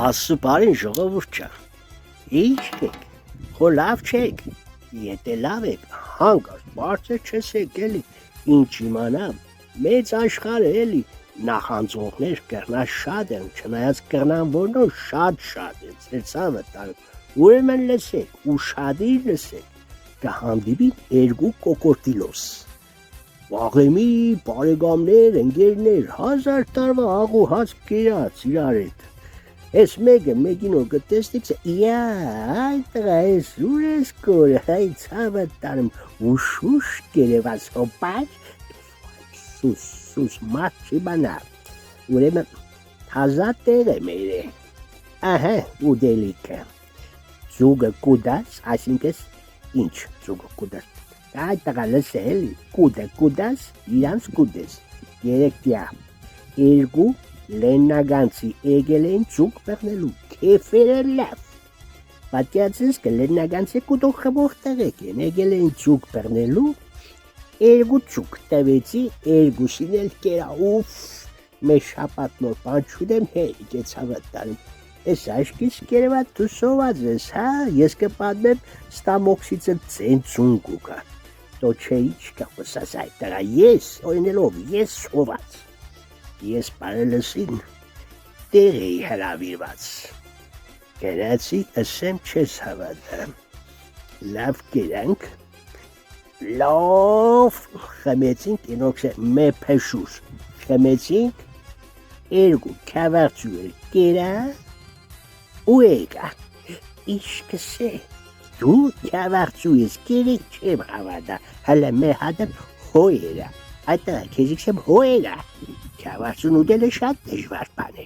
Հասպարին ժողովուրդ ջան, ինչ եք, խո լավ չեք, եթե լավ եք, հանկարծ բարձր չես եկելի, ինչ իմանամ, մեծ աշխարհ է էլի, նախանձողներ կրնա շատ են, չնայած կրնան որնոց շատ է, ձեր ցավը տալու, ուրեմն լսեք, ուշադիր լսեք, կհանդիպի երկու կոկորտիլոս, վաղեմի բարեկամներ, ընկերներ, 1000 տարվա աղու հաց կերած իրար հետ, Ես մեկը մեկինով կտեսնիք, այդ տղա ես ուր ես կորը, այ ցավը տանում, ուշուշ կերևաց հոպաչ, սուս մարդ չի բանա, ուրեմն թազա տեղ է մերը, ահա ուդելիքը, ձուգը կուդաս, այսինքս ինչ ձուգը կուդաս, այդ տղա լսե էլի, կուդաս, իրանց կուդես, երեքտյա, երկու, Լեննագանցի եկել էին ձուկ բեղնելու, քեֆերը լավ, պատյացես կը Լեննագանցի կուտող խմող տղեկ են, եկել էին ձուկ բեղնելու, երկու ձուկ տվեցի, երկուսին էլ կերա, ուֆ, մեզ շապատ նոր բան չունեմ, հերիք է ցավը տանում, ես աշկիս կերևատ դու սոված ես, հա, ես կպատմեմ ստամոքսիցը ծենցուն կուկա, տո չէ ինչ կա խոսաս այդ տղա, ես, օրինելով, ես սոված, Ես բարելսին տեղ էի հրավիրված, գերացի ասեմ չես հավատամ, լավ կերանք, լավ խմեցինք, ինոքսե մե փեշուր, խմեցինք, երկու քավարծու էր կերա, ու եկա, իշկսե, դու քավարծու ես կերեք չեմ հավատա, հələ մե հադեմ հոյերա, այդ տղա քեզիքսեմ հոյերա, Քավարծուն ուտելը շատ դժվար բան է,